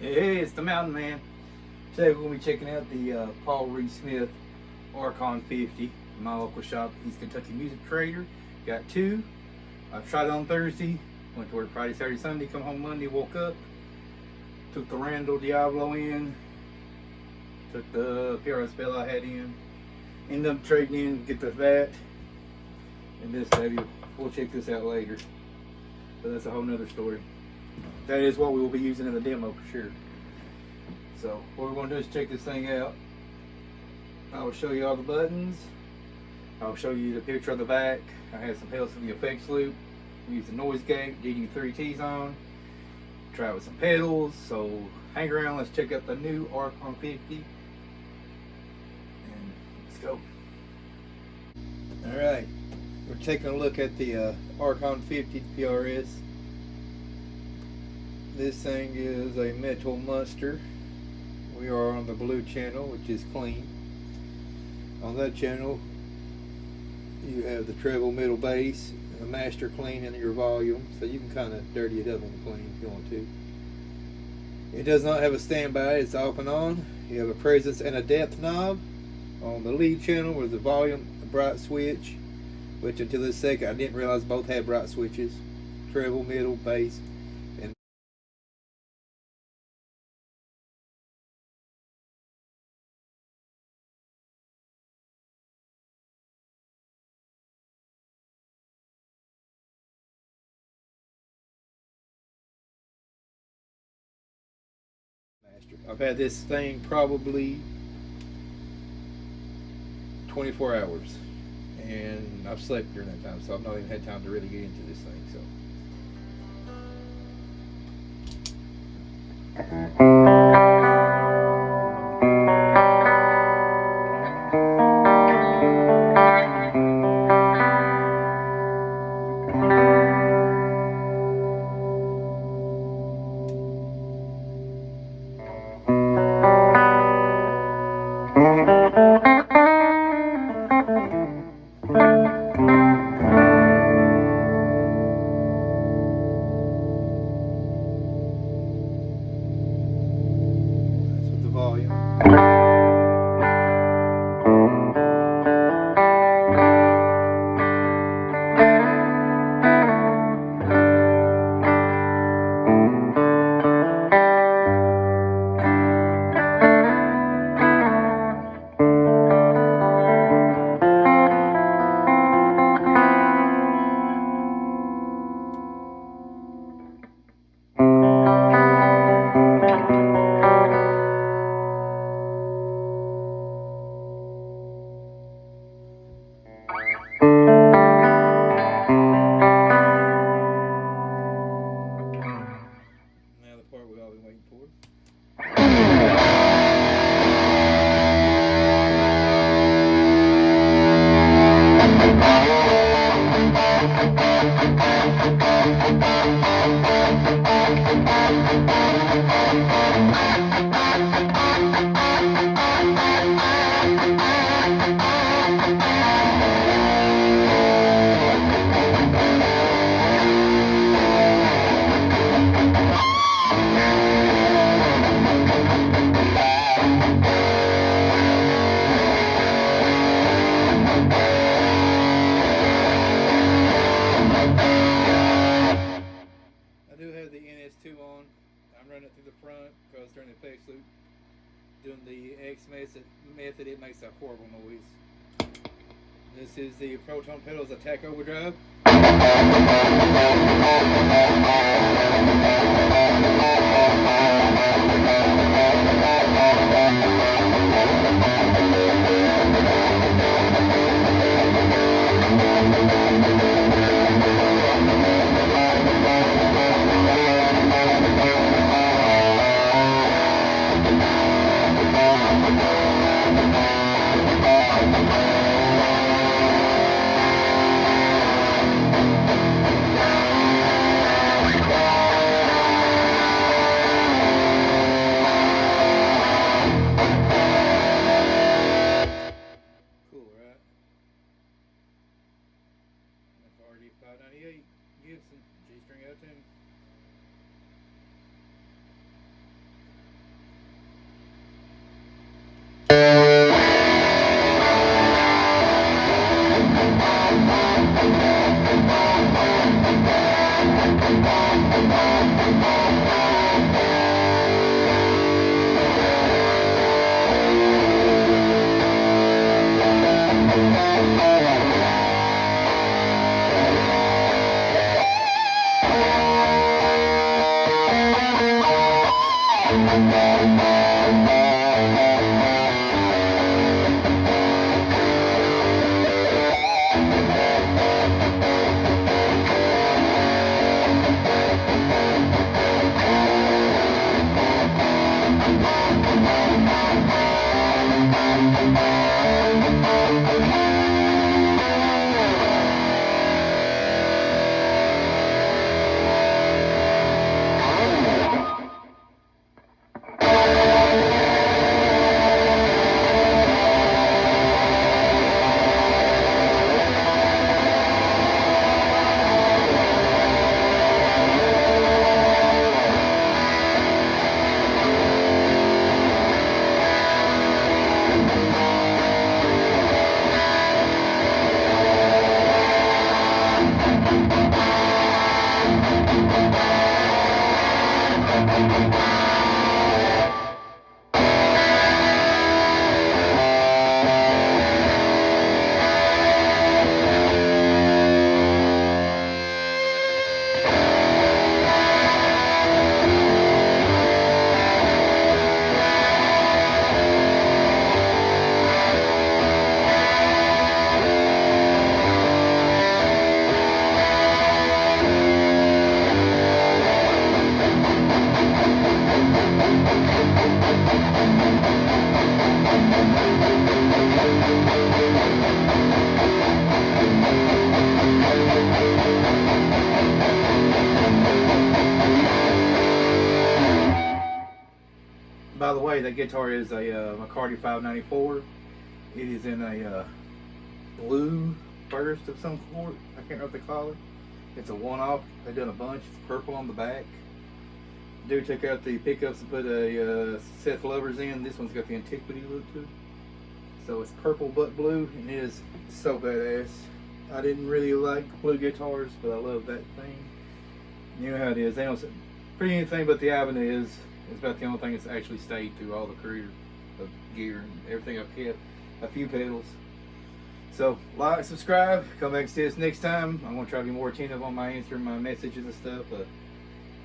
Hey, it's the Mountain Man. Today we're going to be checking out the Paul Reed Smith Archon 50 in my local shop, East Kentucky Music Trader. Got two. I tried it on Thursday, went to work Friday, Saturday, Sunday, come home Monday, woke up, took the Randall Diablo in, took the PRS bell I had in, ended up trading in, get that, and this baby. We'll check this out later, but that's a whole nother story. That is what we will be using in the demo for sure. So what we're going to do is check this thing out. I will show you all the buttons. I'll show you the picture of the back. I have some pedals for the effects loop. We use the noise gate, DD3Ts on. Try it with some pedals. So hang around, let's check out the new Archon 50. And let's go. Alright, we're taking a look at the Archon 50 PRS. This thing is a metal monster. We are on the blue channel, which is clean. On that channel, you have the treble middle bass, and the master clean, and your volume. So you can kind of dirty it up on the clean if you want to. It does not have a standby, it's off and on. You have a presence and a depth knob. On the lead channel with the volume, a bright switch, which until this second I didn't realize both had bright switches. Treble, middle, bass, and master. I've had this thing probably 24 hours, and I've slept during that time, so I've not even had time to really get into this thing. So that's with the volume. Now the part we've all been waiting for. I do have the NS2 on. I'm running it through the front because during the effects loop, doing the X method, it makes a horrible noise. This is the Mojotone pedals attack overdrive. Cool, right? McCarty 598 Gibson G-string out of tune. By the way, that guitar is a McCarty 594. It is in a blue burst of some sort. I can't remember what they call it. It's a one-off. They've done a bunch. It's purple on the back. Dude took out the pickups and put a Seth Lovers in. This one's got the Antiquity look to it. So it's purple but blue, and it is so badass. I didn't really like blue guitars, but I love that thing. You know how it is. They don't pretty anything but the Avenue is. It's about the only thing that's actually stayed through all the career of gear and everything I've kept. A few pedals. So, like, subscribe, come back and see us next time. I'm going to try to be more attentive on my answering my messages and stuff.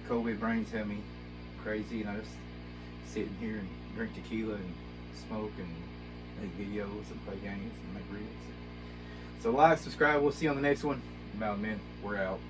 COVID brains have me crazy, and I just sit here and drink tequila and smoke and make videos and play games and make reels. So, like, subscribe. We'll see you on the next one. Mountain Men, we're out.